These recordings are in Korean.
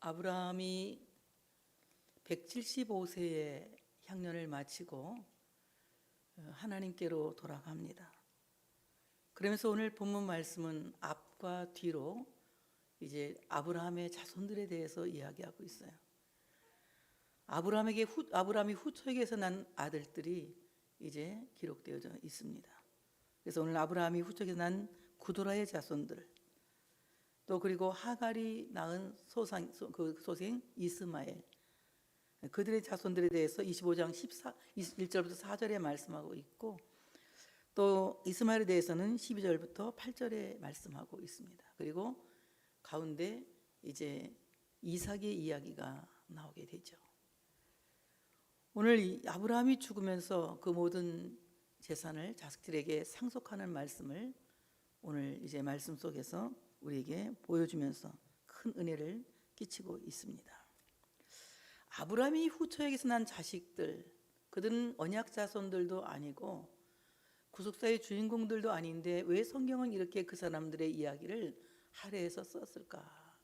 아브라함이 175세의 향년을 마치고 하나님께로 돌아갑니다. 그러면서 오늘 본문 말씀은 앞과 뒤로 이제 아브라함의 자손들에 대해서 이야기하고 있어요. 아브라함이 후처에게서 난 아들들이 이제 기록되어져 있습니다. 그래서 오늘 아브라함이 후처에게서 난 구도라의 자손들, 또 그리고 하갈이 낳은 소생 이스마엘, 그들의 자손들에 대해서 25장 21절부터 4절에 말씀하고 있고, 또 이스마엘에 대해서는 12절부터 8절에 말씀하고 있습니다. 그리고 가운데 이제 이삭의 이야기가 나오게 되죠. 오늘 아브라함이 죽으면서 그 모든 재산을 자식들에게 상속하는 말씀을 오늘 이제 말씀 속에서 우리에게 보여주면서 큰 은혜를 끼치고 있습니다. 아브라함이 후처에게서 난 자식들, 그들은 언약 자손들도 아니고 구속사의 주인공들도 아닌데 왜 성경은 이렇게 그 사람들의 이야기를 할애해서 썼을까?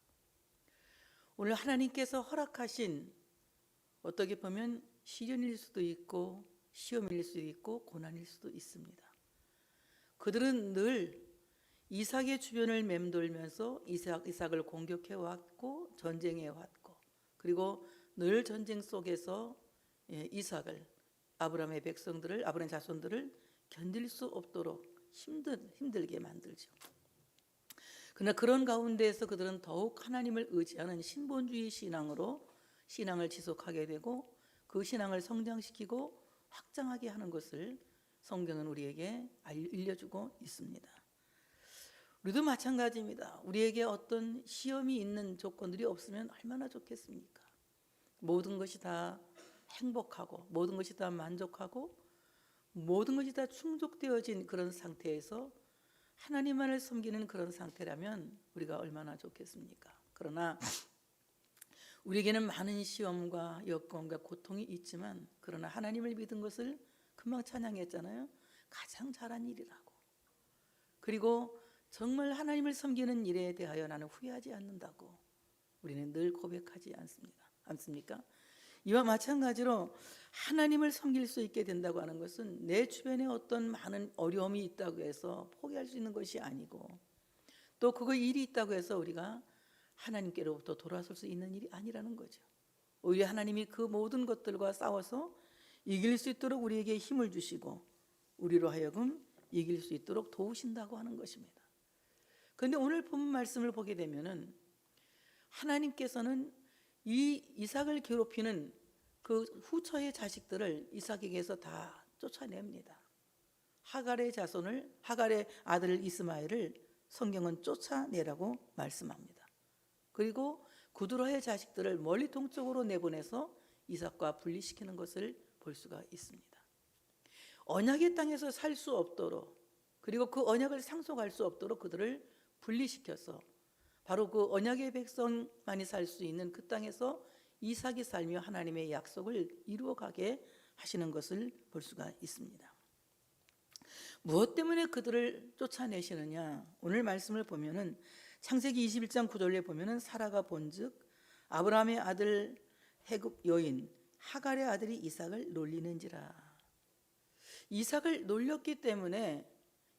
오늘 하나님께서 허락하신, 어떻게 보면 시련일 수도 있고 시험일 수도 있고 고난일 수도 있습니다. 그들은 늘 이삭의 주변을 맴돌면서 이삭을 공격해 왔고 전쟁해 왔고, 그리고 늘 전쟁 속에서 이삭을, 아브라함의 백성들을, 아브라함의 자손들을 견딜 수 없도록 힘들게 만들죠. 그러나 그런 가운데에서 그들은 더욱 하나님을 의지하는 신본주의 신앙을 지속하게 되고 그 신앙을 성장시키고 확장하게 하는 것을 성경은 우리에게 알려주고 있습니다. 우리도 마찬가지입니다. 우리에게 어떤 시험이 있는 조건들이 없으면 얼마나 좋겠습니까? 모든 것이 다 행복하고 모든 것이 다 만족하고 모든 것이 다 충족되어진 그런 상태에서 하나님만을 섬기는 그런 상태라면 우리가 얼마나 좋겠습니까? 그러나 우리에게는 많은 시험과 여건과 고통이 있지만, 그러나 하나님을 믿은 것을 금방 찬양했잖아요. 가장 잘한 일이라고. 그리고 정말 하나님을 섬기는 일에 대하여 나는 후회하지 않는다고 우리는 늘 고백하지 않습니까? 이와 마찬가지로 하나님을 섬길 수 있게 된다고 하는 것은 내 주변에 어떤 많은 어려움이 있다고 해서 포기할 수 있는 것이 아니고, 또 그거 일이 있다고 해서 우리가 하나님께로부터 돌아설 수 있는 일이 아니라는 거죠. 오히려 하나님이 그 모든 것들과 싸워서 이길 수 있도록 우리에게 힘을 주시고 우리로 하여금 이길 수 있도록 도우신다고 하는 것입니다. 그런데 오늘 본문 말씀을 보게 되면은 하나님께서는 이 이삭을 괴롭히는 그 후처의 자식들을 이삭에게서 다 쫓아냅니다. 하갈의 아들 이스마엘을 성경은 쫓아내라고 말씀합니다. 그리고 구두라의 자식들을 멀리 동쪽으로 내보내서 이삭과 분리시키는 것을 볼 수가 있습니다. 언약의 땅에서 살 수 없도록, 그리고 그 언약을 상속할 수 없도록 그들을 분리시켜서 바로 그 언약의 백성만이 살 수 있는 그 땅에서 이삭이 살며 하나님의 약속을 이루어가게 하시는 것을 볼 수가 있습니다. 무엇 때문에 그들을 쫓아내시느냐? 오늘 말씀을 보면은 창세기 21장 9절에 보면은 사라가 본즉 아브라함의 아들 해굽 여인 하갈의 아들이 이삭을 놀리는지라. 이삭을 놀렸기 때문에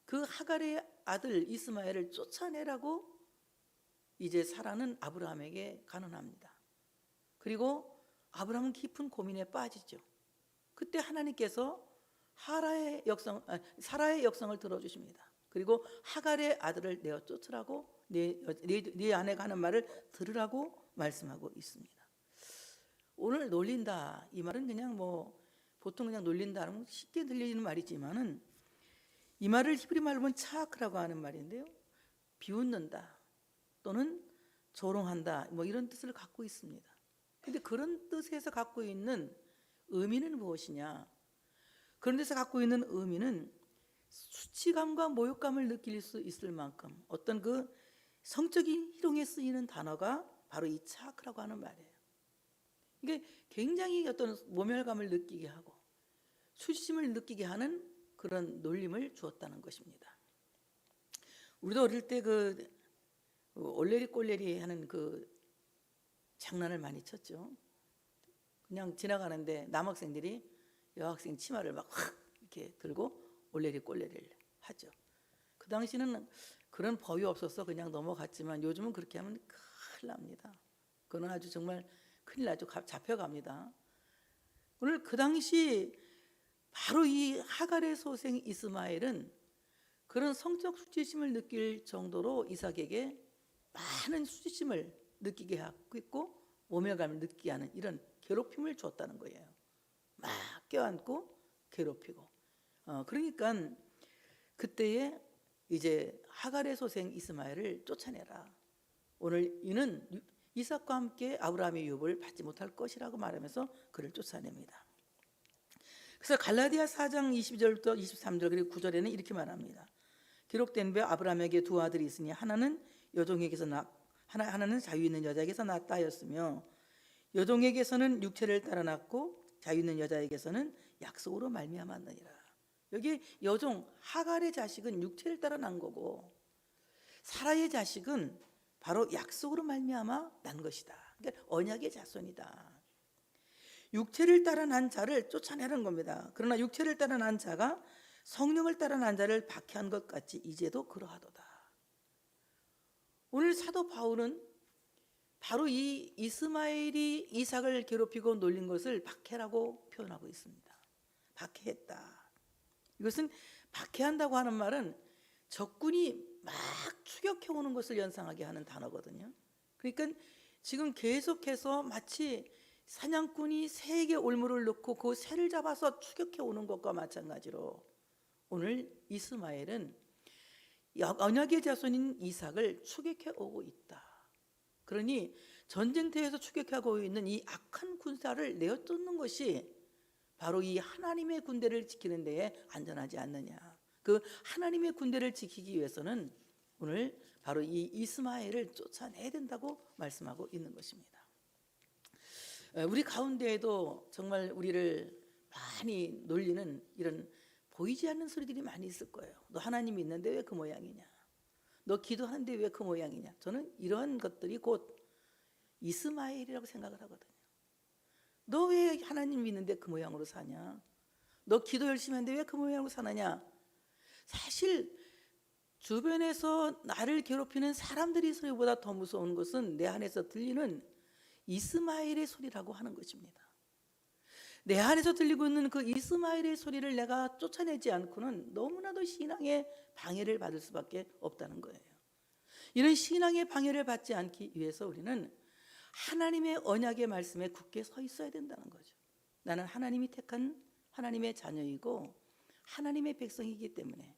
그 하갈의 아들 이스마엘을 쫓아내라고 이제 사라는 아브라함에게 간언합니다. 그리고 아브라함은 깊은 고민에 빠지죠. 그때 하나님께서 사라의 역성을 들어주십니다. 그리고 하갈의 아들을 내어 쫓으라고, 네 아내가 하는 말을 들으라고 말씀하고 있습니다. 오늘 놀린다, 이 말은 그냥 보통 그냥 놀린다 하면 쉽게 들리는 말이지만은, 이 말을 히브리 말로 보면 차크라고 하는 말인데요, 비웃는다 또는 조롱한다, 이런 뜻을 갖고 있습니다. 그런데 그런 뜻에서 갖고 있는 의미는 무엇이냐? 그런 데서 갖고 있는 의미는 수치감과 모욕감을 느낄 수 있을 만큼 어떤 그 성적인 희롱에 쓰이는 단어가 바로 이 차크라고 하는 말이에요. 이게 굉장히 어떤 모멸감을 느끼게 하고 수치심을 느끼게 하는 그런 놀림을 주었다는 것입니다. 우리도 어릴 때 올레리 꼴레리 하는 그 장난을 많이 쳤죠. 그냥 지나가는데 남학생들이 여학생 치마를 막 확 이렇게 들고 올레리 꼴레리를 하죠. 그 당시는 그런 법이 없어서 그냥 넘어갔지만 요즘은 그렇게 하면 큰일 납니다. 그건 아주 정말 큰일 나죠. 잡혀갑니다. 오늘 그 당시 바로 이 하갈의 소생 이스마엘은 그런 성적 수치심을 느낄 정도로 이삭에게 많은 수치심을 느끼게 하고 있고 모멸감을 느끼게 하는 이런 괴롭힘을 줬다는 거예요. 막 껴안고 괴롭히고. 그러니까 그때에 이제 하갈의 소생 이스마엘을 쫓아내라. 오늘 이는 이삭과 함께 아브라함의 유업을 받지 못할 것이라고 말하면서 그를 쫓아냅니다. 그래서 갈라디아 4장 22절부터 23절 그리고 9절에는 이렇게 말합니다. 기록된 바 아브라함에게 두 아들이 있으니 하나는 여종에게서 하나는 자유 있는 여자에게서 낳았다 하였으며 여종에게서는 육체를 따라 낳고 자유 있는 여자에게서는 약속으로 말미암았느니라. 여기 여종 하갈의 자식은 육체를 따라 난 거고 사라의 자식은 바로 약속으로 말미암아 난 것이다. 그러니까 언약의 자손이다. 육체를 따라 난 자를 쫓아내는 겁니다. 그러나 육체를 따라 난 자가 성령을 따라 난 자를 박해한 것 같이 이제도 그러하도다. 오늘 사도 바울은 바로 이 이스마엘이 이삭을 괴롭히고 놀린 것을 박해라고 표현하고 있습니다. 박해했다. 이것은 박해한다고 하는 말은 적군이 막 추격해 오는 것을 연상하게 하는 단어거든요. 그러니까 지금 계속해서 마치 사냥꾼이 새에게 올무를 넣고 그 새를 잡아서 추격해 오는 것과 마찬가지로 오늘 이스마엘은 언약의 자손인 이삭을 추격해 오고 있다. 그러니 전쟁터에서 추격하고 있는 이 악한 군사를 내어쫓는 것이 바로 이 하나님의 군대를 지키는 데에 안전하지 않느냐. 그 하나님의 군대를 지키기 위해서는 오늘 바로 이 이스마엘을 쫓아내야 된다고 말씀하고 있는 것입니다. 우리 가운데에도 정말 우리를 많이 놀리는 이런 보이지 않는 소리들이 많이 있을 거예요. 너 하나님이 있는데 왜 그 모양이냐? 너 기도하는데 왜 그 모양이냐? 저는 이런 것들이 곧 이스마엘이라고 생각을 하거든요. 너 왜 하나님 믿는데 그 모양으로 사냐? 너 기도 열심히 하는데 왜 그 모양으로 사느냐? 사실 주변에서 나를 괴롭히는 사람들의 소리보다 더 무서운 것은 내 안에서 들리는 이스마엘의 소리라고 하는 것입니다. 내 안에서 들리고 있는 그 이스마엘의 소리를 내가 쫓아내지 않고는 너무나도 신앙의 방해를 받을 수밖에 없다는 거예요. 이런 신앙의 방해를 받지 않기 위해서 우리는 하나님의 언약의 말씀에 굳게 서 있어야 된다는 거죠. 나는 하나님이 택한 하나님의 자녀이고 하나님의 백성이기 때문에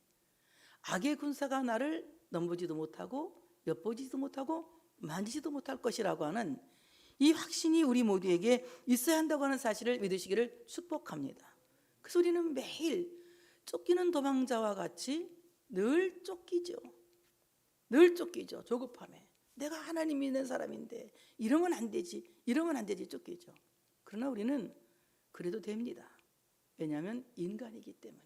악의 군사가 나를 넘보지도 못하고 엿보지도 못하고 만지지도 못할 것이라고 하는 이 확신이 우리 모두에게 있어야 한다고 하는 사실을 믿으시기를 축복합니다. 그래서 우리는 매일 쫓기는 도망자와 같이 늘 쫓기죠. 늘 쫓기죠. 조급함에. 내가 하나님 믿는 사람인데 이러면 안 되지, 이러면 안 되지 쫓기죠. 그러나 우리는 그래도 됩니다. 왜냐하면 인간이기 때문에,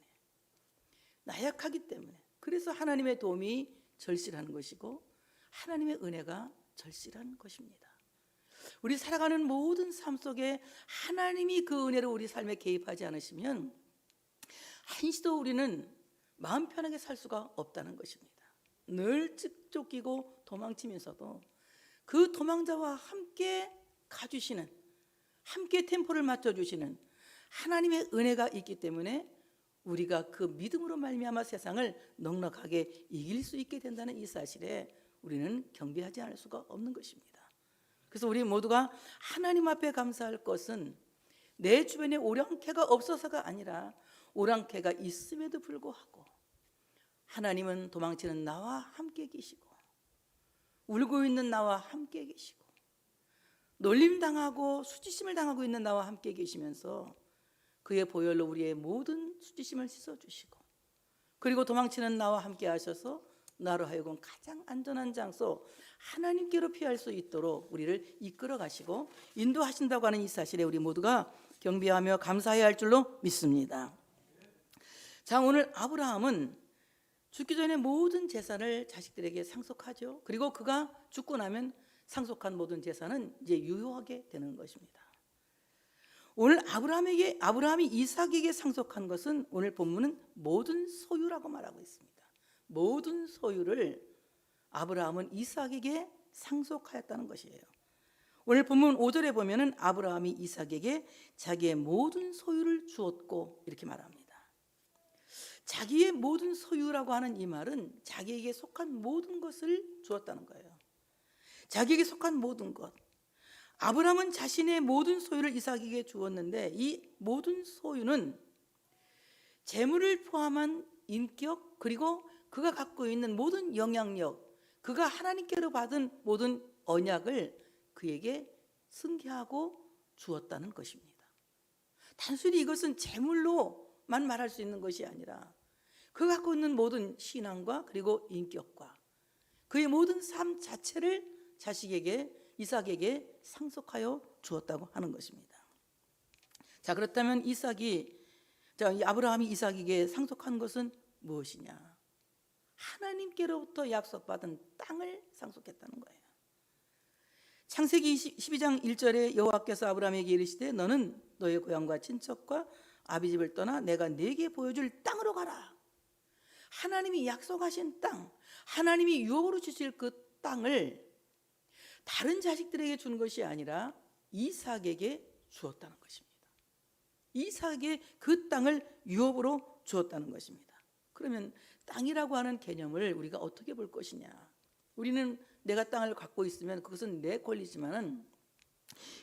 나약하기 때문에. 그래서 하나님의 도움이 절실한 것이고 하나님의 은혜가 절실한 것입니다. 우리 살아가는 모든 삶 속에 하나님이 그 은혜로 우리 삶에 개입하지 않으시면 한시도 우리는 마음 편하게 살 수가 없다는 것입니다. 늘 쫓기고 도망치면서도 그 도망자와 함께 가주시는, 함께 템포를 맞춰주시는 하나님의 은혜가 있기 때문에 우리가 그 믿음으로 말미암아 세상을 넉넉하게 이길 수 있게 된다는 이 사실에 우리는 경배하지 않을 수가 없는 것입니다. 그래서 우리 모두가 하나님 앞에 감사할 것은 내 주변에 오랑캐가 없어서가 아니라 오랑캐가 있음에도 불구하고 하나님은 도망치는 나와 함께 계시고 울고 있는 나와 함께 계시고 놀림당하고 수치심을 당하고 있는 나와 함께 계시면서 그의 보혈로 우리의 모든 수치심을 씻어주시고 그리고 도망치는 나와 함께 하셔서 나로 하여금 가장 안전한 장소 하나님께로 피할 수 있도록 우리를 이끌어 가시고 인도하신다고 하는 이 사실에 우리 모두가 경배하며 감사해야 할 줄로 믿습니다. 자, 오늘 아브라함은 죽기 전에 모든 재산을 자식들에게 상속하죠. 그리고 그가 죽고 나면 상속한 모든 재산은 이제 유효하게 되는 것입니다. 오늘 아브라함이 이삭에게 상속한 것은 오늘 본문은 모든 소유라고 말하고 있습니다. 모든 소유를 아브라함은 이삭에게 상속하였다는 것이에요. 오늘 본문 5절에 보면은 아브라함이 이삭에게 자기의 모든 소유를 주었고 이렇게 말합니다. 자기의 모든 소유라고 하는 이 말은 자기에게 속한 모든 것을 주었다는 거예요. 자기에게 속한 모든 것. 아브라함은 자신의 모든 소유를 이삭에게 주었는데 이 모든 소유는 재물을 포함한 인격, 그리고 그가 갖고 있는 모든 영향력, 그가 하나님께로 받은 모든 언약을 그에게 승계하고 주었다는 것입니다. 단순히 이것은 재물로만 말할 수 있는 것이 아니라 그가 갖고 있는 모든 신앙과 그리고 인격과 그의 모든 삶 자체를 이삭에게 상속하여 주었다고 하는 것입니다. 자, 그렇다면 아브라함이 이삭에게 상속한 것은 무엇이냐? 하나님께로부터 약속받은 땅을 상속했다는 거예요. 창세기 12장 1절에 여호와께서 아브라함에게 이르시되 너는 너의 고향과 친척과 아비집을 떠나 내가 네게 보여줄 땅으로 가라. 하나님이 약속하신 땅, 하나님이 유업으로 주실 그 땅을 다른 자식들에게 준 것이 아니라 이삭에게 주었다는 것입니다. 이삭에게 그 땅을 유업으로 주었다는 것입니다. 그러면 땅이라고 하는 개념을 우리가 어떻게 볼 것이냐? 우리는 내가 땅을 갖고 있으면 그것은 내 권리지만은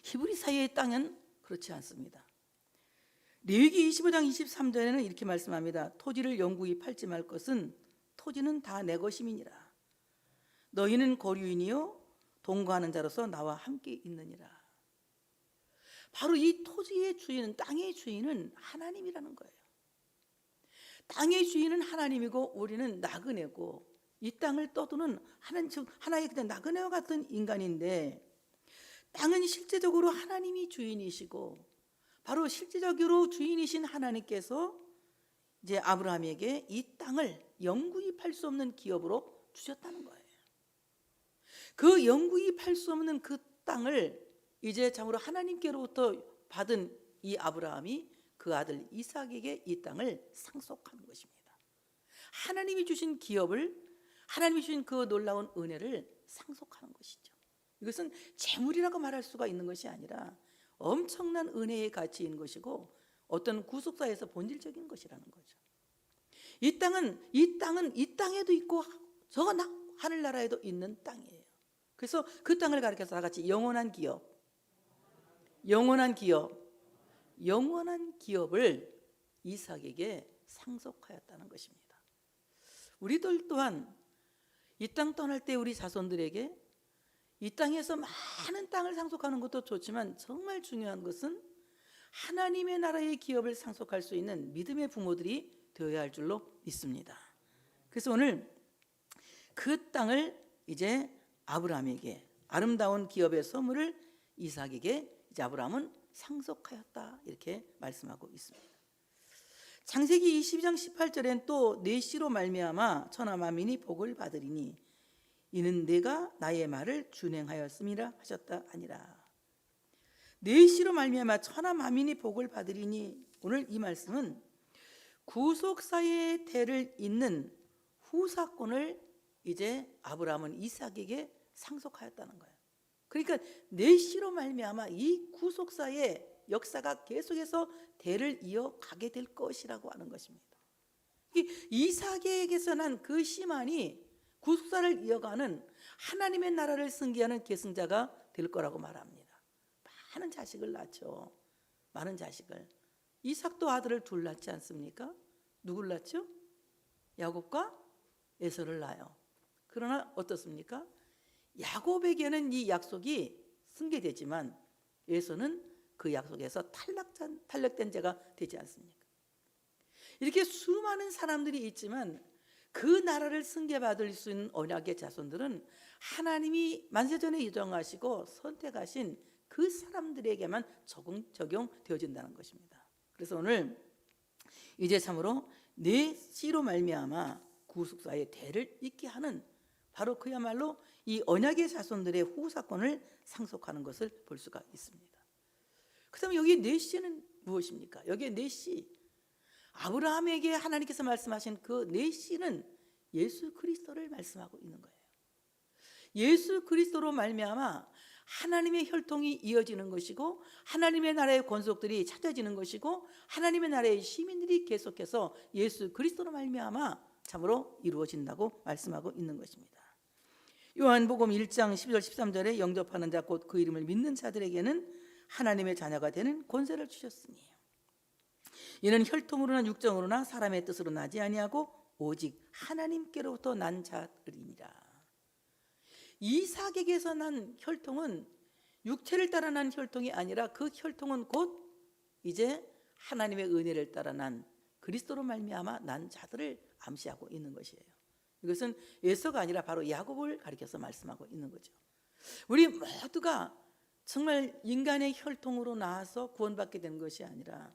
히브리 사이의 땅은 그렇지 않습니다. 레위기 25장 23절에는 이렇게 말씀합니다. 토지를 영구히 팔지 말 것은 토지는 다 내 것임이니라. 너희는 거류인이요 동거하는 자로서 나와 함께 있느니라. 바로 이 토지의 주인은, 땅의 주인은 하나님이라는 거예요. 땅의 주인은 하나님이고 우리는 나그네고 이 땅을 떠도는 하나의 그냥 나그네와 같은 인간인데, 땅은 실제적으로 하나님이 주인이시고 바로 실제적으로 주인이신 하나님께서 이제 아브라함에게 이 땅을 영구히 팔 수 없는 기업으로 주셨다는 거예요. 그 영구히 팔 수 없는 그 땅을 이제 참으로 하나님께로부터 받은 이 아브라함이 그 아들 이삭에게 이 땅을 상속하는 것입니다. 하나님이 주신 기업을, 하나님이 주신 그 놀라운 은혜를 상속하는 것이죠. 이것은 재물이라고 말할 수가 있는 것이 아니라 엄청난 은혜의 가치인 것이고 어떤 구속사에서 본질적인 것이라는 거죠. 이 땅은 이 땅에도 있고 저 하늘나라에도 있는 땅이에요. 그래서 그 땅을 가리켜서 다 같이 영원한 기업을 이삭에게 상속하였다는 것입니다. 우리들 또한 이 땅 떠날 때 우리 자손들에게 이 땅에서 많은 땅을 상속하는 것도 좋지만 정말 중요한 것은 하나님의 나라의 기업을 상속할 수 있는 믿음의 부모들이 되어야 할 줄로 믿습니다. 그래서 오늘 그 땅을 이제 아브라함에게, 아름다운 기업의 선물을 이삭에게 이제 아브라함은 상속하였다, 이렇게 말씀하고 있습니다. 창세기 22장 18절엔 또 내 씨로 말미암아 천하 만민이 복을 받으리니 이는 내가 나의 말을 준행하였음이라 하셨다 아니라. 내 씨로 말미암아 천하 만민이 복을 받으리니, 오늘 이 말씀은 구속사의 대를 잇는 후사권을 이제 아브라함은 이삭에게 상속하였다는 거예요. 그러니까 내 씨로 말미암아 이 구속사의 역사가 계속해서 대를 이어가게 될 것이라고 하는 것입니다. 이삭에게서 난 그 씨만이 구속사를 이어가는 하나님의 나라를 승계하는 계승자가 될 거라고 말합니다. 많은 자식을 낳죠. 많은 자식을. 이삭도 아들을 둘 낳지 않습니까? 누굴 낳죠? 야곱과 에서를 낳아요. 그러나 어떻습니까? 야곱에게는 이 약속이 승계되지만 에서는 그 약속에서 탈락된 자가 되지 않습니까? 이렇게 수많은 사람들이 있지만 그 나라를 승계받을 수 있는 언약의 자손들은 하나님이 만세전에 예정하시고 선택하신 그 사람들에게만 적용되어진다는 것입니다. 그래서 오늘 이제 참으로 내 씨로 말미암아 구속사의 대를 잇게 하는 바로 그야말로 이 언약의 자손들의 후사권을 상속하는 것을 볼 수가 있습니다. 그다음에 여기 넷시는 무엇입니까? 여기에 넷시, 아브라함에게 하나님께서 말씀하신 그 넷시는 예수 그리스도를 말씀하고 있는 거예요. 예수 그리스도로 말미암아 하나님의 혈통이 이어지는 것이고, 하나님의 나라의 권속들이 찾아지는 것이고, 하나님의 나라의 시민들이 계속해서 예수 그리스도로 말미암아 참으로 이루어진다고 말씀하고 있는 것입니다. 요한복음 1장 12절 13절에 영접하는 자 곧 그 이름을 믿는 자들에게는 하나님의 자녀가 되는 권세를 주셨으니 이는 혈통으로나 육정으로나 사람의 뜻으로 나지 아니하고 오직 하나님께로부터 난 자들이니라. 이삭에게서 난 혈통은 육체를 따라 난 혈통이 아니라 그 혈통은 곧 이제 하나님의 은혜를 따라 난 그리스도로 말미암아 난 자들을 암시하고 있는 것이에요. 이것은 에서가 아니라 바로 야곱을 가리켜서 말씀하고 있는 거죠. 우리 모두가 정말 인간의 혈통으로 나와서 구원받게 된 것이 아니라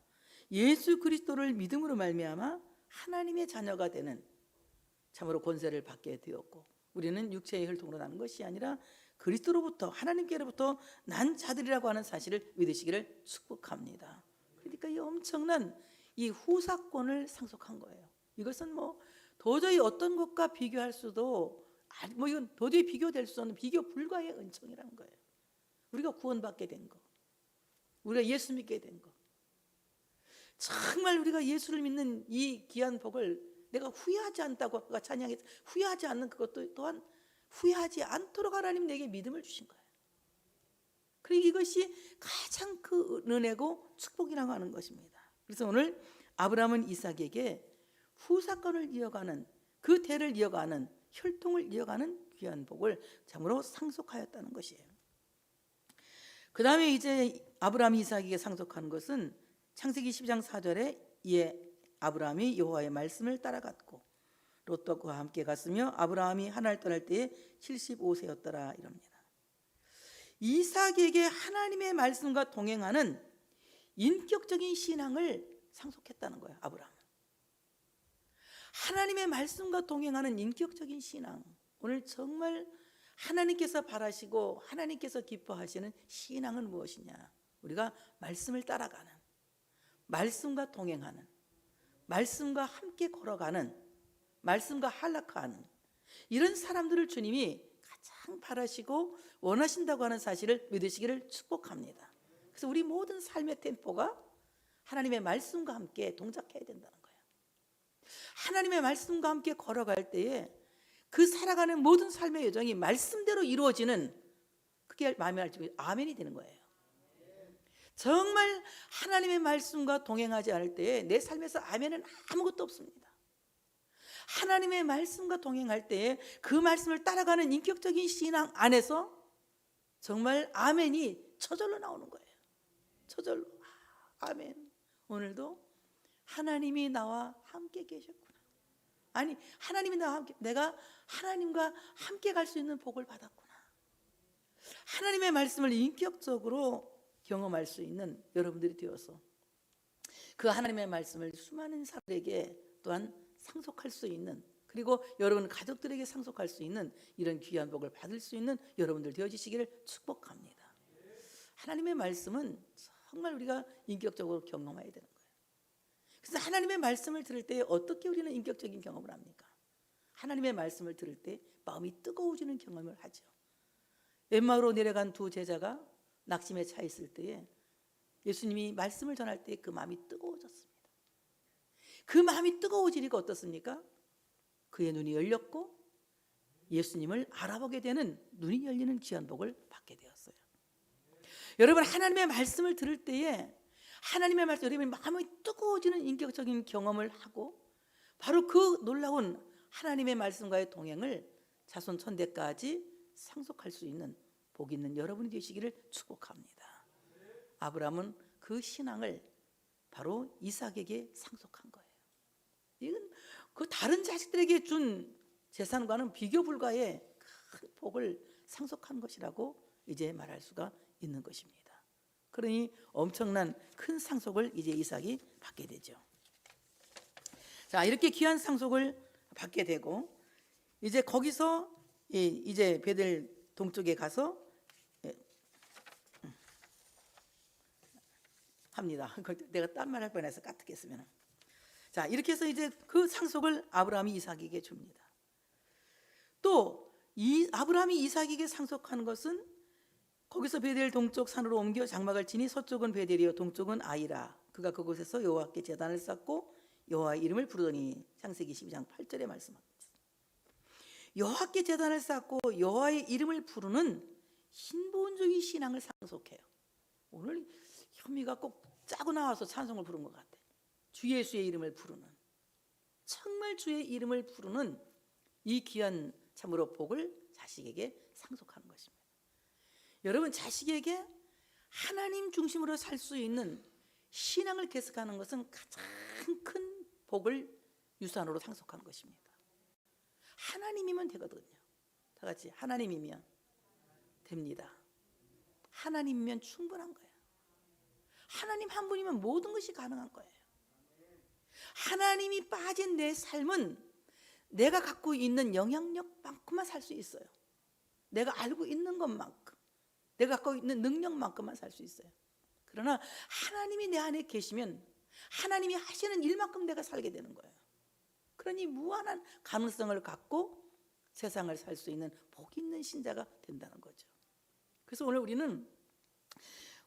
예수 그리스도를 믿음으로 말미암아 하나님의 자녀가 되는 참으로 권세를 받게 되었고, 우리는 육체의 혈통으로 나는 것이 아니라 그리스도로부터 하나님께로부터 난 자들이라고 하는 사실을 믿으시기를 축복합니다. 그러니까 이 엄청난 이 후사권을 상속한 거예요. 이것은 뭐 도저히 어떤 것과 비교할 수도, 뭐 이건 도저히 비교될 수 없는 비교 불가의 은총이라는 거예요. 우리가 구원받게 된 거, 우리가 예수 믿게 된 거, 정말 우리가 예수를 믿는 이 귀한 복을 내가 후회하지 않다고 아까 찬양해서 후회하지 않는 그것도 또한 후회하지 않도록 하나님 내게 믿음을 주신 거예요. 그러니까 이것이 가장 그 은혜고 축복이라고 하는 것입니다. 그래서 오늘 아브라함은 이삭에게 후사권을 이어가는, 그 대를 이어가는, 혈통을 이어가는 귀한 복을 참으로 상속하였다는 것이에요. 그 다음에 이제 아브라함이 이삭에게 상속하는 것은 창세기 12장 4절에 이에 아브라함이 여호와의 말씀을 따라갔고 롯도 그와 함께 갔으며 아브라함이 하나를 떠날 때에 75세였더라 이럽니다. 이삭에게 하나님의 말씀과 동행하는 인격적인 신앙을 상속했다는 거예요. 아브라함은 하나님의 말씀과 동행하는 인격적인 신앙, 오늘 정말 하나님께서 바라시고 하나님께서 기뻐하시는 신앙은 무엇이냐? 우리가 말씀을 따라가는, 말씀과 동행하는, 말씀과 함께 걸어가는, 말씀과 할락하는 이런 사람들을 주님이 가장 바라시고 원하신다고 하는 사실을 믿으시기를 축복합니다. 그래서 우리 모든 삶의 템포가 하나님의 말씀과 함께 동작해야 된다는 거예요. 하나님의 말씀과 함께 걸어갈 때에 그 살아가는 모든 삶의 여정이 말씀대로 이루어지는, 그게 마음에 알지고 아멘이 되는 거예요. 정말 하나님의 말씀과 동행하지 않을 때에 내 삶에서 아멘은 아무것도 없습니다. 하나님의 말씀과 동행할 때에 그 말씀을 따라가는 인격적인 신앙 안에서 정말 아멘이 저절로 나오는 거예요. 저절로. 아멘. 오늘도 하나님이 나와 함께 계셨구나. 아니, 하나님이 나와 함께, 내가 하나님과 함께 갈 수 있는 복을 받았구나. 하나님의 말씀을 인격적으로 경험할 수 있는 여러분들이 되어서 그 하나님의 말씀을 수많은 사람들에게 또한 상속할 수 있는, 그리고 여러분 가족들에게 상속할 수 있는 이런 귀한 복을 받을 수 있는 여러분들 되어지시기를 축복합니다. 하나님의 말씀은 정말 우리가 인격적으로 경험해야 되는 거예요. 그래서 하나님의 말씀을 들을 때 어떻게 우리는 인격적인 경험을 합니까? 하나님의 말씀을 들을 때 마음이 뜨거워지는 경험을 하죠. 엠마오로 내려간 두 제자가 낙심에 차 있을 때에 예수님이 말씀을 전할 때 그 마음이 뜨거워졌습니다. 그 마음이 뜨거워지니까 어떻습니까? 그의 눈이 열렸고 예수님을 알아보게 되는, 눈이 열리는 귀한 복을 받게 되었어요. 여러분, 하나님의 말씀을 들을 때에 하나님의 말씀, 여러분의 마음이 뜨거워지는 인격적인 경험을 하고 바로 그 놀라운 하나님의 말씀과의 동행을 자손 천대까지 상속할 수 있는 복 있는 여러분이 되시기를 축복합니다. 아브라함은 그 신앙을 바로 이삭에게 상속한 거예요. 이건 그 다른 자식들에게 준 재산과는 비교 불가의 큰 복을 상속한 것이라고 이제 말할 수가 있는 것입니다. 그러니 엄청난 큰 상속을 이제 이삭이 받게 되죠. 자, 이렇게 귀한 상속을 받게 되고 이제 거기서 이제 베델 동쪽에 가서 합니다. 내가 딴 말 할 뻔해서 까뜩했으면. 자, 이렇게 해서 이제 그 상속을 아브라함이 이삭에게 줍니다. 또 이 아브라함이 이삭에게 상속하는 것은 거기서 베델 동쪽 산으로 옮겨 장막을 치니 서쪽은 베델이요 동쪽은 아이라. 그가 그곳에서 여호와께 제단을 쌓고 여호와의 이름을 부르더니. 창세기 12장 8절에 말씀합니다. 여호와께 제단을 쌓고 여호와의 이름을 부르는 신본주의 신앙을 상속해요. 오늘 현미가 꼭 짜고 나와서 찬송을 부른 것 같아. 주 예수의 이름을 부르는, 정말 주의 이름을 부르는 이 귀한 참으로 복을 자식에게 상속하는 것입니다. 여러분, 자식에게 하나님 중심으로 살 수 있는 신앙을 계속하는 것은 가장 큰 복을 유산으로 상속하는 것입니다. 하나님이면 되거든요. 다 같이 하나님이면 됩니다. 하나님이면 충분한 거예요. 하나님 한 분이면 모든 것이 가능한 거예요. 하나님이 빠진 내 삶은 내가 갖고 있는 영향력만큼만 살 수 있어요. 내가 알고 있는 것만큼, 내가 갖고 있는 능력만큼만 살 수 있어요. 그러나 하나님이 내 안에 계시면 하나님이 하시는 일만큼 내가 살게 되는 거예요. 그러니 무한한 가능성을 갖고 세상을 살 수 있는 복 있는 신자가 된다는 거죠. 그래서 오늘 우리는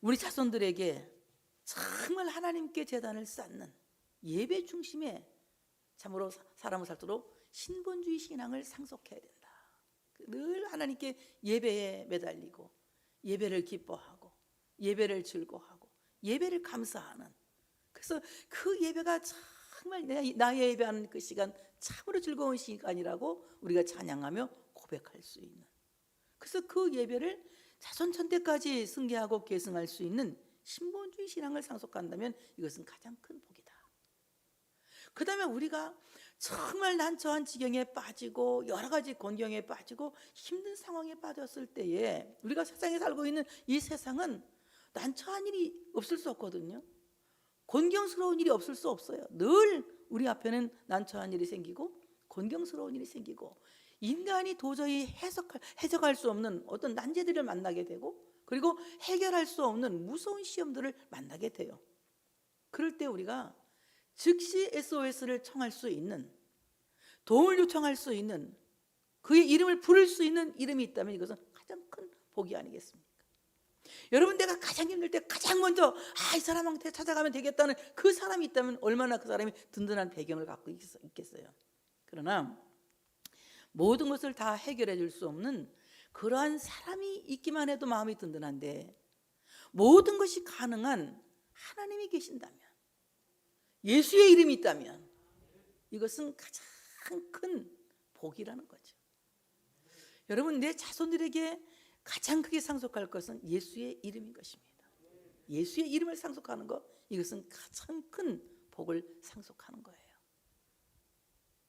우리 자손들에게 정말 하나님께 제단을 쌓는 예배 중심의 참으로 사람을 살도록 신본주의 신앙을 상속해야 된다. 늘 하나님께 예배에 매달리고 예배를 기뻐하고 예배를 즐거워하고 예배를 감사하는, 그래서 그 예배가 정말 나의 예배하는 그 시간 참으로 즐거운 시간이라고 우리가 찬양하며 고백할 수 있는, 그래서 그 예배를 자손천대까지 승계하고 계승할 수 있는 신본주의 신앙을 상속한다면 이것은 가장 큰 복이다. 그 다음에 우리가 정말 난처한 지경에 빠지고 여러 가지 곤경에 빠지고 힘든 상황에 빠졌을 때에, 우리가 세상에 살고 있는 이 세상은 난처한 일이 없을 수 없거든요. 곤경스러운 일이 없을 수 없어요. 늘 우리 앞에는 난처한 일이 생기고 곤경스러운 일이 생기고 인간이 도저히 해석할 수 없는 어떤 난제들을 만나게 되고, 그리고 해결할 수 없는 무서운 시험들을 만나게 돼요. 그럴 때 우리가 즉시 SOS를 청할 수 있는, 도움을 요청할 수 있는, 그의 이름을 부를 수 있는 이름이 있다면 이것은 가장 큰 복이 아니겠습니까? 여러분, 내가 가장 힘들 때 가장 먼저 이 사람한테 찾아가면 되겠다는 그 사람이 있다면 얼마나 그 사람이 든든한 배경을 갖고 있겠어요. 그러나 모든 것을 다 해결해 줄 수 없는 그러한 사람이 있기만 해도 마음이 든든한데, 모든 것이 가능한 하나님이 계신다면, 예수의 이름이 있다면 이것은 가장 큰 복이라는 거죠. 여러분, 내 자손들에게 가장 크게 상속할 것은 예수의 이름인 것입니다. 예수의 이름을 상속하는 것, 이것은 가장 큰 복을 상속하는 거예요.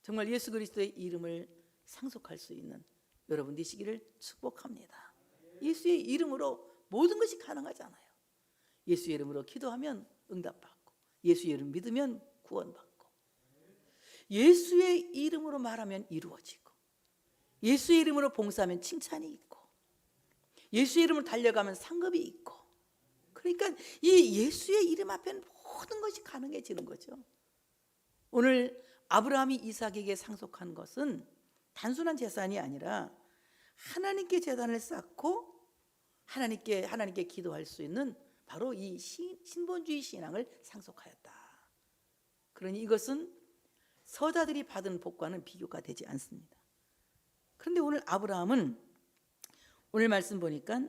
정말 예수 그리스도의 이름을 상속할 수 있는 여러분 되시기를 축복합니다. 예수의 이름으로 모든 것이 가능하잖아요. 예수의 이름으로 기도하면 응답받고, 예수의 이름 믿으면 구원받고, 예수의 이름으로 말하면 이루어지고, 예수의 이름으로 봉사하면 칭찬이 있고, 예수의 이름으로 달려가면 상급이 있고, 그러니까 이 예수의 이름 앞에는 모든 것이 가능해지는 거죠. 오늘 아브라함이 이삭에게 상속한 것은 단순한 재산이 아니라 하나님께 제단을 쌓고 하나님께 기도할 수 있는 바로 이 신본주의 신앙을 상속하였다. 그러니 이것은 서자들이 받은 복과는 비교가 되지 않습니다. 그런데 오늘 아브라함은 오늘 말씀 보니까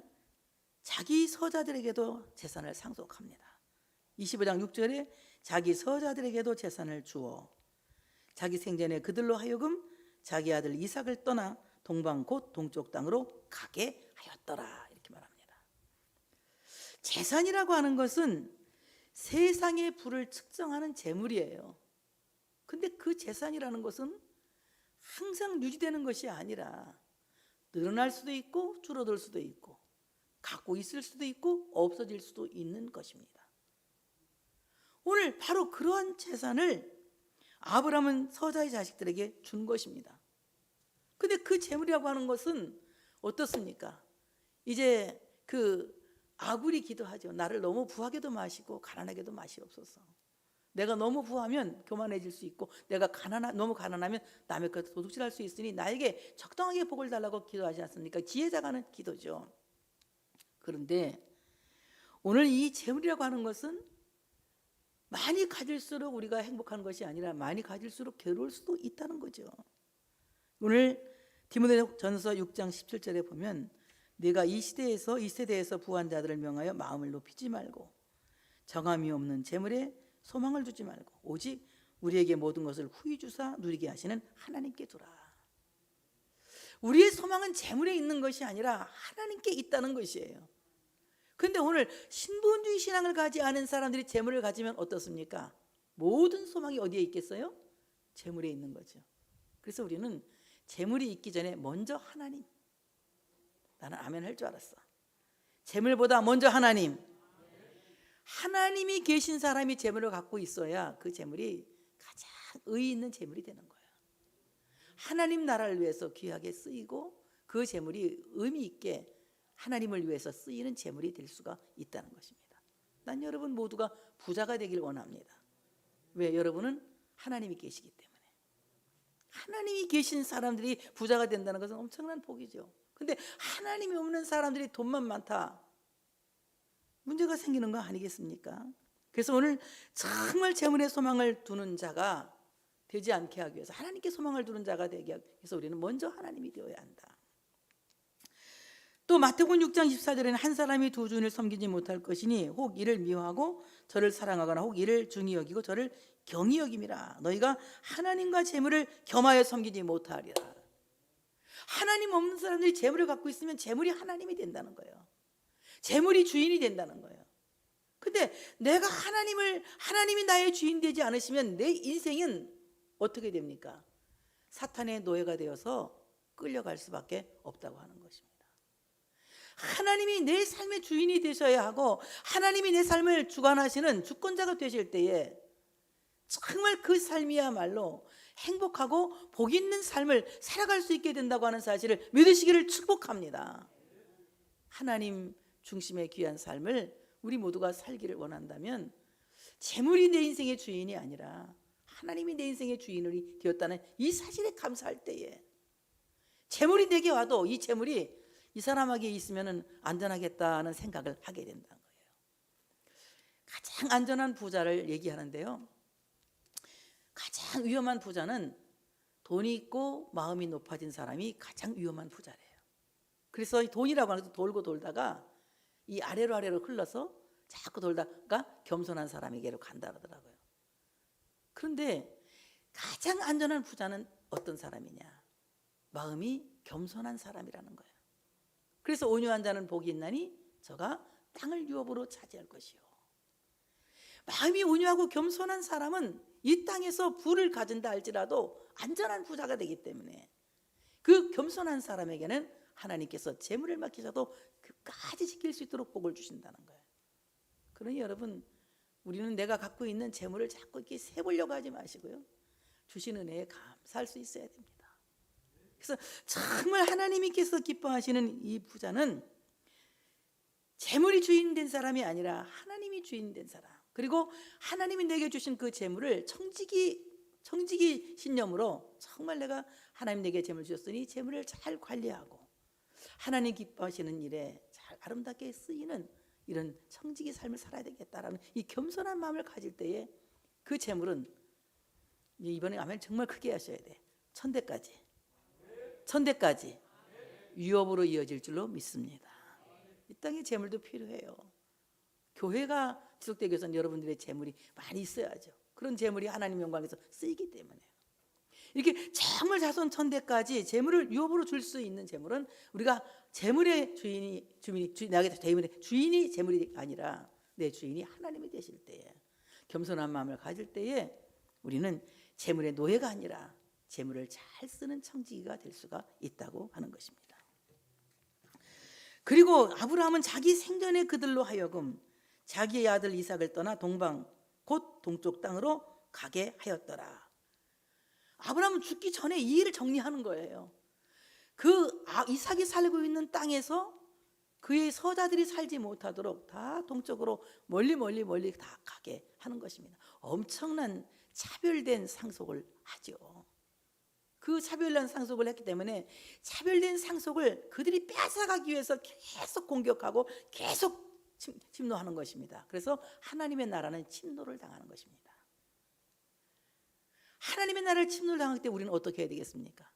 자기 서자들에게도 재산을 상속합니다. 25장 6절에 자기 서자들에게도 재산을 주어 자기 생전에 그들로 하여금 자기 아들 이삭을 떠나 동방 곧 동쪽 땅으로 가게 하였더라, 이렇게 말합니다. 재산이라고 하는 것은 세상의 부를 측정하는 재물이에요. 근데 그 재산이라는 것은 항상 유지되는 것이 아니라 늘어날 수도 있고 줄어들 수도 있고 갖고 있을 수도 있고 없어질 수도 있는 것입니다. 오늘 바로 그러한 재산을 아브라함은 서자의 자식들에게 준 것입니다. 근데 그 재물이라고 하는 것은 어떻습니까? 이제 그 아굴이 기도하죠. 나를 너무 부하게도 마시고 가난하게도 마시옵소서. 내가 너무 부하면 교만해질 수 있고, 내가 너무 가난하면 남의 것을 도둑질할 수 있으니 나에게 적당하게 복을 달라고 기도하지 않습니까? 지혜자가 하는 기도죠. 그런데 오늘 이 재물이라고 하는 것은 많이 가질수록 우리가 행복한 것이 아니라 많이 가질수록 괴로울 수도 있다는 거죠. 오늘 디모데전서 6장 17절에 보면 네가 이 세대에서 부한 자들을 명하여 마음을 높이지 말고 정함이 없는 재물에 소망을 두지 말고 오직 우리에게 모든 것을 후히 주사 누리게 하시는 하나님께 두라. 우리의 소망은 재물에 있는 것이 아니라 하나님께 있다는 것이에요. 그런데 오늘 신분주의 신앙을 가지 않은 사람들이 재물을 가지면 어떻습니까? 모든 소망이 어디에 있겠어요? 재물에 있는 거죠. 그래서 우리는 재물이 있기 전에 먼저 하나님. 나는 아멘 할 줄 알았어. 재물보다 먼저 하나님. 하나님이 계신 사람이 재물을 갖고 있어야 그 재물이 가장 의의 있는 재물이 되는 거예요. 하나님 나라를 위해서 귀하게 쓰이고 그 재물이 의미 있게 하나님을 위해서 쓰이는 재물이 될 수가 있다는 것입니다. 난 여러분 모두가 부자가 되길 원합니다. 왜? 여러분은 하나님이 계시기 때문에. 하나님이 계신 사람들이 부자가 된다는 것은 엄청난 복이죠. 근데 하나님이 없는 사람들이 돈만 많다, 문제가 생기는 거 아니겠습니까? 그래서 오늘 정말 재물에 소망을 두는 자가 되지 않게 하기 위해서, 하나님께 소망을 두는 자가 되게 하기 위해서 우리는 먼저 하나님이 되어야 한다. 또 마태복음 6장 24절에는 한 사람이 두 주인을 섬기지 못할 것이니 혹 이를 미워하고 저를 사랑하거나 혹 이를 중히 여기고 저를 경히 여김이라. 너희가 하나님과 재물을 겸하여 섬기지 못하리라. 하나님 없는 사람들이 재물을 갖고 있으면 재물이 하나님이 된다는 거예요. 재물이 주인이 된다는 거예요. 근데 내가 하나님이 나의 주인 되지 않으시면 내 인생은 어떻게 됩니까? 사탄의 노예가 되어서 끌려갈 수밖에 없다고 하는 것입니다. 하나님이 내 삶의 주인이 되셔야 하고 하나님이 내 삶을 주관하시는 주권자가 되실 때에 정말 그 삶이야말로 행복하고 복 있는 삶을 살아갈 수 있게 된다고 하는 사실을 믿으시기를 축복합니다. 하나님 중심의 귀한 삶을 우리 모두가 살기를 원한다면 재물이 내 인생의 주인이 아니라 하나님이 내 인생의 주인이 되었다는 이 사실에 감사할 때에 재물이 내게 와도 이 재물이 이 사람에게 있으면 안전하겠다는 생각을 하게 된다는 거예요. 가장 안전한 부자를 얘기하는데요, 가장 위험한 부자는 돈이 있고 마음이 높아진 사람이 가장 위험한 부자래요. 그래서 이 돈이라고 하는 것도 돌고 돌다가 이 아래로 흘러서 자꾸 돌다가 겸손한 사람에게로 간다 그러더라고요. 그런데 가장 안전한 부자는 어떤 사람이냐? 마음이 겸손한 사람이라는 거예요. 그래서 온유한 자는 복이 있나니 저가 땅을 유업으로 차지할 것이요. 마음이 온유하고 겸손한 사람은 이 땅에서 부를 가진다 할지라도 안전한 부자가 되기 때문에 그 겸손한 사람에게는 하나님께서 재물을 맡기셔도 끝까지 지킬 수 있도록 복을 주신다는 거예요. 그러니 여러분, 우리는 내가 갖고 있는 재물을 자꾸 이렇게 세보려고 하지 마시고요, 주신 은혜에 감사할 수 있어야 됩니다. 그래서 정말 하나님께서 기뻐하시는 이 부자는 재물이 주인 된 사람이 아니라 하나님이 주인 된 사람, 그리고 하나님이 내게 주신 그 재물을 청지기 신념으로 정말 내가 하나님 내게 재물 주셨으니 재물을 잘 관리하고 하나님 기뻐하시는 일에 잘 아름답게 쓰이는 이런 청지기 삶을 살아야 되겠다라는 이 겸손한 마음을 가질 때에 그 재물은, 이번에 아멘 정말 크게 하셔야 돼, 천대까지 유업으로 이어질 줄로 믿습니다. 이 땅에 재물도 필요해요. 교회가 지속되기 위해서는 여러분들의 재물이 많이 있어야죠. 그런 재물이 하나님 영광에서 쓰이기 때문에 이렇게 정말 자손 천대까지 재물을 유업으로 줄 수 있는 재물은 우리가 재물의 주인이 재물이 아니라 내 주인이 하나님이 되실 때에, 겸손한 마음을 가질 때에 우리는 재물의 노예가 아니라 재물을 잘 쓰는 청지기가 될 수가 있다고 하는 것입니다. 그리고 아브라함은 자기 생전에 그들로 하여금 자기의 아들 이삭을 떠나 동방 곧 동쪽 땅으로 가게 하였더라. 아브라함은 죽기 전에 이 일을 정리하는 거예요. 이삭이 살고 있는 땅에서 그의 서자들이 살지 못하도록 다 동쪽으로 멀리 다 가게 하는 것입니다. 엄청난 차별된 상속을 하죠. 그 차별된 상속을 했기 때문에 차별된 상속을 그들이 뺏어가기 위해서 계속 공격하고 계속 침노하는 것입니다. 그래서 하나님의 나라는 침노를 당하는 것입니다. 하나님의 나라를 침노를 당할 때 우리는 어떻게 해야 되겠습니까?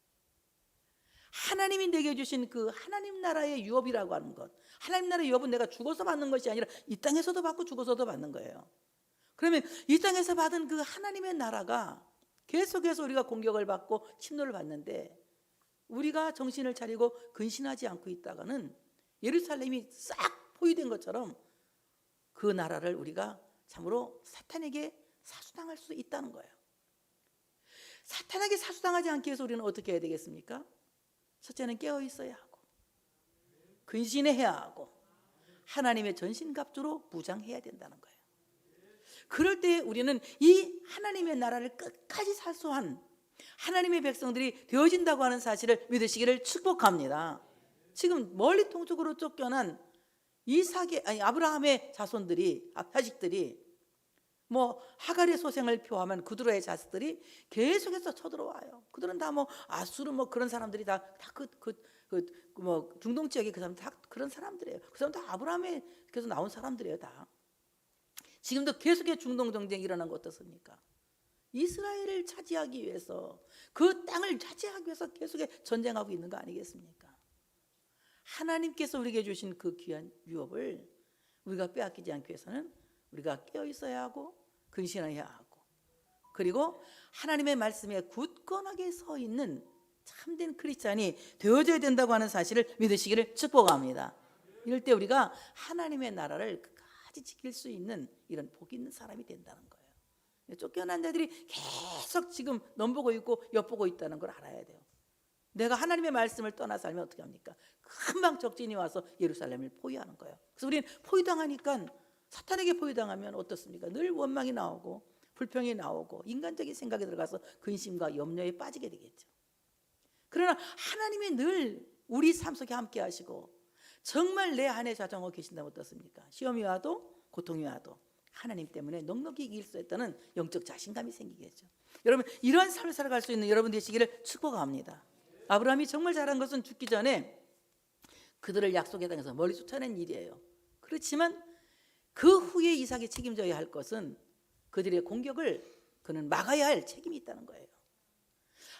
하나님이 내게 주신 그 하나님 나라의 유업이라고 하는 것, 하나님 나라의 유업은 내가 죽어서 받는 것이 아니라 이 땅에서도 받고 죽어서도 받는 거예요. 그러면 이 땅에서 받은 그 하나님의 나라가 계속해서 우리가 공격을 받고 침노를 받는데 우리가 정신을 차리고 근신하지 않고 있다가는 예루살렘이 싹 포위된 것처럼 그 나라를 우리가 참으로 사탄에게 사수당할 수 있다는 거예요. 사탄에게 사수당하지 않기 위해서 우리는 어떻게 해야 되겠습니까? 첫째는 깨어 있어야 하고 근신해야 하고 하나님의 전신갑주로 무장해야 된다는 거예요. 그럴 때 우리는 이 하나님의 나라를 끝까지 살수한 하나님의 백성들이 되어진다고 하는 사실을 믿으시기를 축복합니다. 지금 멀리 동쪽으로 쫓겨난 아브라함의 자식들이 하갈의 소생을 표하면 그들의 자식들이 계속해서 쳐들어와요. 그들은 다 아수르 그런 사람들이 다 중동 지역의 그 사람 다 그런 사람들이에요. 그 사람 다 아브라함에서 나온 사람들이에요. 다 지금도 계속해서 중동 전쟁이 일어난 거 어떻습니까? 이스라엘을 차지하기 위해서 그 땅을 차지하기 위해서 계속해서 전쟁하고 있는 거 아니겠습니까? 하나님께서 우리에게 주신 그 귀한 유업을 우리가 빼앗기지 않기 위해서는 우리가 깨어 있어야 하고 근신해야 하고 그리고 하나님의 말씀에 굳건하게 서 있는 참된 크리스찬이 되어져야 된다고 하는 사실을 믿으시기를 축복합니다. 이럴 때 우리가 하나님의 나라를 끝까지 지킬 수 있는 이런 복 있는 사람이 된다는 거예요. 쫓겨난 자들이 계속 지금 넘보고 있고 엿보고 있다는 걸 알아야 돼요. 내가 하나님의 말씀을 떠나 살면 어떻게 합니까? 금방 적진이 와서 예루살렘을 포위하는 거예요. 그래서 우리는 포위당하니까 사탄에게 포위당하면 어떻습니까? 늘 원망이 나오고 불평이 나오고 인간적인 생각이 들어가서 근심과 염려에 빠지게 되겠죠. 그러나 하나님이 늘 우리 삶 속에 함께 하시고 정말 내 안에 자정하고 계신다면 어떻습니까? 시험이 와도 고통이 와도 하나님 때문에 넉넉히 이길 수 있다는 영적 자신감이 생기겠죠. 여러분 이러한 삶을 살아갈 수 있는 여러분 되시기를 축복합니다. 아브라함이 정말 잘한 것은 죽기 전에 그들을 약속의 땅에서 멀리 쫓아낸 일이에요. 그렇지만 그 후에 이삭이 책임져야 할 것은 그들의 공격을 그는 막아야 할 책임이 있다는 거예요.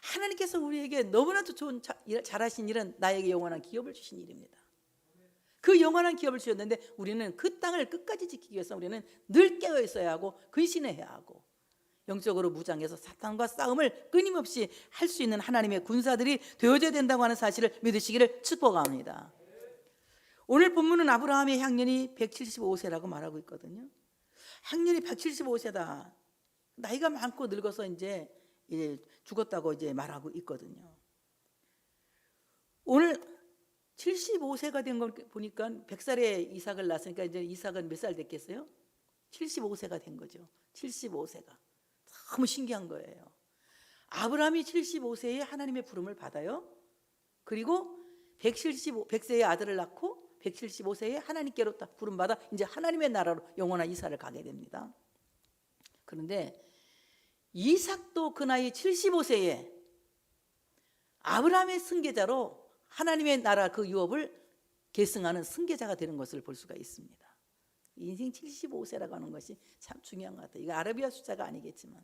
하나님께서 우리에게 너무나도 좋은 잘하신 일은 나에게 영원한 기업을 주신 일입니다. 그 영원한 기업을 주셨는데 우리는 그 땅을 끝까지 지키기 위해서 우리는 늘 깨어 있어야 하고 근신해야 하고 영적으로 무장해서 사탄과 싸움을 끊임없이 할 수 있는 하나님의 군사들이 되어져야 된다고 하는 사실을 믿으시기를 축복합니다. 오늘 본문은 아브라함의 향년이 175세라고 말하고 있거든요. 향년이 175세다. 나이가 많고 늙어서 이제 죽었다고 이제 말하고 있거든요. 오늘 75세가 된 걸 보니까 100살에 이삭을 낳았으니까 이제 이삭은 몇 살 됐겠어요? 75세가 된 거죠. 75세가. 너무 신기한 거예요. 아브라함이 75세에 하나님의 부름을 받아요. 그리고 100세의 아들을 낳고 175세에 하나님께로 딱 부름받아 이제 하나님의 나라로 영원한 이사를 가게 됩니다. 그런데 이삭도 그 나이 75세에 아브라함의 승계자로 하나님의 나라 그 유업을 계승하는 승계자가 되는 것을 볼 수가 있습니다. 인생 75세라고 하는 것이 참 중요한 것 같아요. 이거 아라비아 숫자가 아니겠지만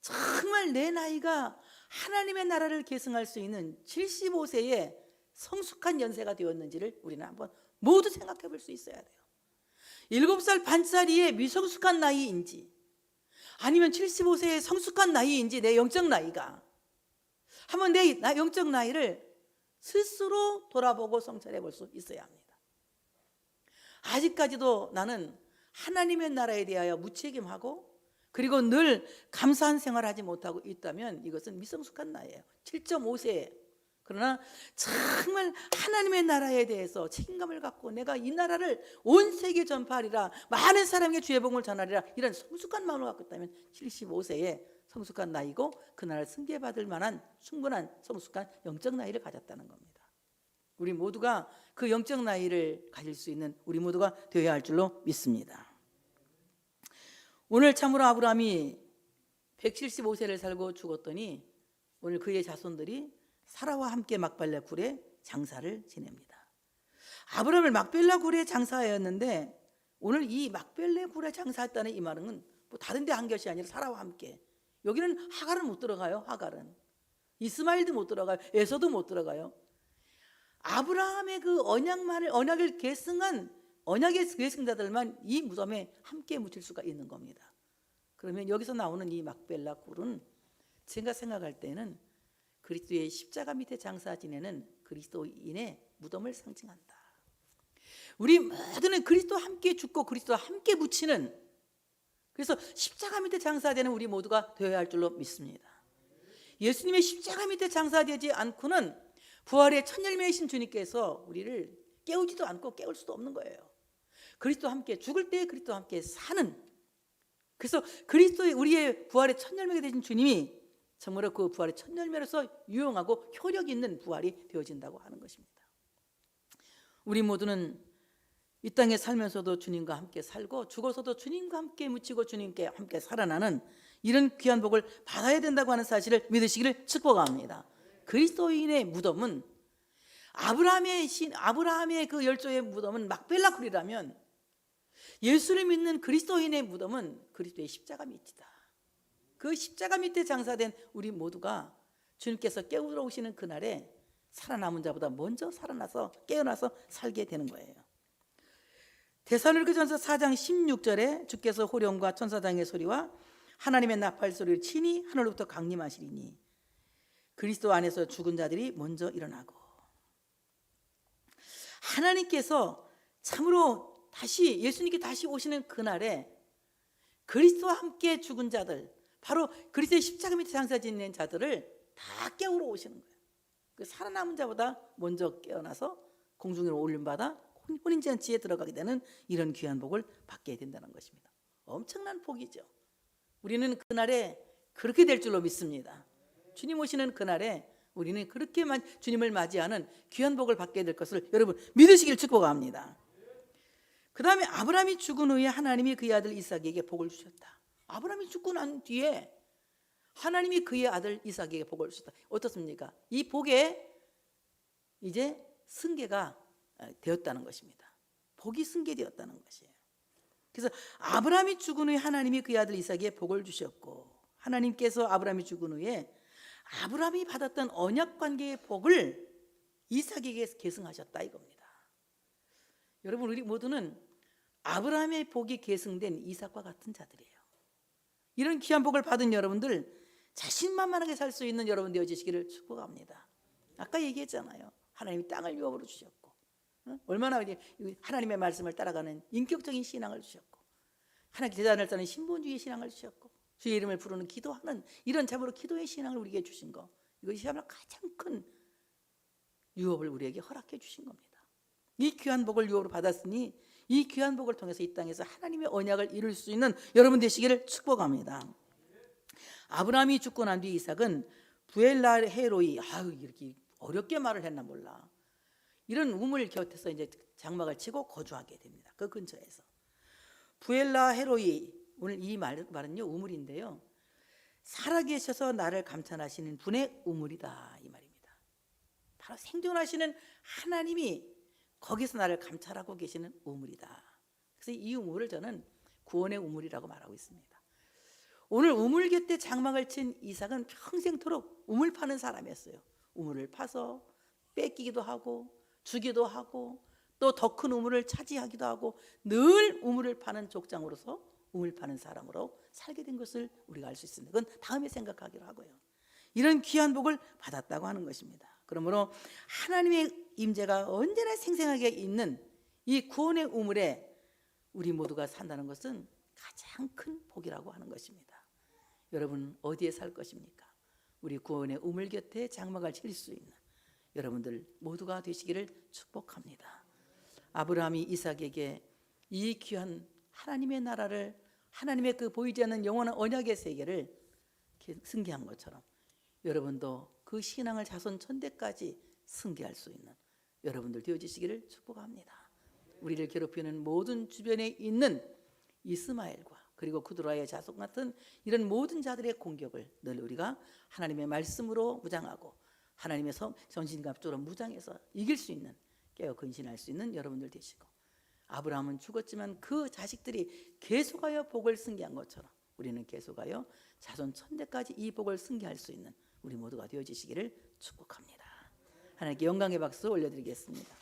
정말 내 나이가 하나님의 나라를 계승할 수 있는 75세에 성숙한 연세가 되었는지를 우리는 한번 모두 생각해 볼 수 있어야 돼요. 7살 반짜리의 미성숙한 나이인지 아니면 75세의 성숙한 나이인지 내 영적 나이가 한번 내 영적 나이를 스스로 돌아보고 성찰해 볼 수 있어야 합니다. 아직까지도 나는 하나님의 나라에 대하여 무책임하고 그리고 늘 감사한 생활을 하지 못하고 있다면 이것은 미성숙한 나이예요. 7.5세에 그러나 정말 하나님의 나라에 대해서 책임감을 갖고 내가 이 나라를 온 세계에 전파하리라 많은 사람에게 주의 복음을 전하리라 이런 성숙한 마음을 갖고 있다면 75세에 성숙한 나이고 그날 승계받을 만한 충분한 성숙한 영적 나이를 가졌다는 겁니다. 우리 모두가 그 영적 나이를 가질 수 있는 우리 모두가 되어야 할 줄로 믿습니다. 오늘 참으로 아브라함이 175세를 살고 죽었더니 오늘 그의 자손들이 사라와 함께 막벨라 굴에 장사를 지냅니다. 아브라함을 막벨라 굴에 장사하였는데 오늘 이 막벨라 굴에 장사했다는 이 말은 뭐 다른 데 한 것이 아니라 사라와 함께. 여기는 하갈은 못 들어가요. 하갈은 이스마일도 못 들어가요. 에서도 못 들어가요. 아브라함의 그 언약을 계승한 언약의 계승자들만 이 무덤에 함께 묻힐 수가 있는 겁니다. 그러면 여기서 나오는 이 막벨라 굴은 제가 생각할 때는 그리스도의 십자가 밑에 장사 지내는 그리스도인의 무덤을 상징한다. 우리 모두는 그리스도와 함께 죽고 그리스도와 함께 묻히는, 그래서 십자가 밑에 장사되는 우리 모두가 되어야 할 줄로 믿습니다. 예수님의 십자가 밑에 장사되지 않고는 부활의 첫 열매이신 주님께서 우리를 깨우지도 않고 깨울 수도 없는 거예요. 그리스도와 함께 죽을 때 그리스도와 함께 사는, 그래서 그리스도의 우리의 부활의 첫 열매가 되신 주님이 정말로 그 부활의 첫 열매로서 유용하고 효력 있는 부활이 되어진다고 하는 것입니다. 우리 모두는 이 땅에 살면서도 주님과 함께 살고 죽어서도 주님과 함께 묻히고 주님께 함께 살아나는 이런 귀한 복을 받아야 된다고 하는 사실을 믿으시기를 축복합니다. 그리스도인의 무덤은 아브라함의 그 열조의 무덤은 막벨라 굴이라면 예수를 믿는 그리스도인의 무덤은 그리스도의 십자가 밑이다. 그 십자가 밑에 장사된 우리 모두가 주님께서 깨우러 오시는 그날에 살아남은 자보다 먼저 살아나서 깨어나서 살게 되는 거예요. 데살로니가전서 4장 16절에 주께서 호령과 천사장의 소리와 하나님의 나팔 소리를 친히 하늘로부터 강림하시리니 그리스도 안에서 죽은 자들이 먼저 일어나고, 하나님께서 참으로 다시 예수님께 다시 오시는 그날에 그리스도와 함께 죽은 자들, 바로 그리스도의 십자가 밑에 장사 지낸 자들을 다 깨우러 오시는 거예요. 그 살아남은 자보다 먼저 깨어나서 공중으로 올림받아 혼인잔치에 들어가게 되는 이런 귀한 복을 받게 된다는 것입니다. 엄청난 복이죠. 우리는 그날에 그렇게 될 줄로 믿습니다. 주님 오시는 그날에 우리는 그렇게만 주님을 맞이하는 귀한 복을 받게 될 것을 여러분 믿으시길 축복합니다. 그 다음에 아브라함이 죽은 후에 하나님이 그의 아들 이삭에게 복을 주셨다. 아브라함이 죽고 난 뒤에 하나님이 그의 아들 이삭에게 복을 주셨다. 어떻습니까? 이 복에 이제 승계가 되었다는 것입니다. 복이 승계되었다는 것이에요. 그래서 아브라함이 죽은 후에 하나님이 그의 아들 이삭에게 복을 주셨고, 하나님께서 아브라함이 죽은 후에 아브라함이 받았던 언약 관계의 복을 이삭에게 계승하셨다 이겁니다. 여러분, 우리 모두는 아브라함의 복이 계승된 이삭과 같은 자들이에요. 이런 귀한 복을 받은 여러분들, 자신만만하게 살 수 있는 여러분 되어지시기를 축복합니다. 아까 얘기했잖아요. 하나님이 땅을 유업으로 주셨고, 얼마나 하나님의 말씀을 따라가는 인격적인 신앙을 주셨고, 하나님 제자를 따르는 신본주의 신앙을 주셨고, 주의 이름을 부르는 기도하는 이런 참으로 기도의 신앙을 우리에게 주신 거, 이것이야말로 가장 큰 유업을 우리에게 허락해 주신 겁니다. 이 귀한 복을 유업으로 받았으니 이 귀한 복을 통해서 이 땅에서 하나님의 언약을 이룰 수 있는 여러분 되시기를 축복합니다. 아브라함이 죽고 난 뒤 이삭은 부엘라 헤로이, 이렇게 어렵게 말을 했나 몰라, 이런 우물 곁에서 이제 장막을 치고 거주하게 됩니다. 그 근처에서 부엘라 헤로이, 오늘 이 말은요 우물인데요, 살아계셔서 나를 감찰하시는 분의 우물이다 이 말입니다. 바로 생존하시는 하나님이 거기서 나를 감찰하고 계시는 우물이다. 그래서 이 우물을 저는 구원의 우물이라고 말하고 있습니다. 오늘 우물 곁에 장막을 친 이삭은 평생토록 우물 파는 사람이었어요. 우물을 파서 뺏기기도 하고 주기도 하고 또 더 큰 우물을 차지하기도 하고 늘 우물을 파는 족장으로서 우물 파는 사람으로 살게 된 것을 우리가 알 수 있습니다. 그건 다음에 생각하기로 하고요. 이런 귀한 복을 받았다고 하는 것입니다. 그러므로 하나님의 임재가 언제나 생생하게 있는 이 구원의 우물에 우리 모두가 산다는 것은 가장 큰 복이라고 하는 것입니다. 여러분 어디에 살 것입니까? 우리 구원의 우물 곁에 장막을 칠 수 있는 여러분들 모두가 되시기를 축복합니다. 아브라함이 이삭에게 이 귀한 하나님의 나라를, 하나님의 그 보이지 않는 영원한 언약의 세계를 승계한 것처럼 여러분도 그 신앙을 자손 천대까지 승계할 수 있는 여러분들 되어지시기를 축복합니다. 우리를 괴롭히는 모든 주변에 있는 이스마엘과 그리고 구드라의 자손 같은 이런 모든 자들의 공격을 늘 우리가 하나님의 말씀으로 무장하고 하나님의 전신갑주로 무장해서 이길 수 있는, 깨어 근신할 수 있는 여러분들 되시고, 아브라함은 죽었지만 그 자식들이 계속하여 복을 승계한 것처럼 우리는 계속하여 자손 천대까지 이 복을 승계할 수 있는 우리 모두가 되어지시기를 축복합니다. 하나님께 영광의 박수 올려드리겠습니다.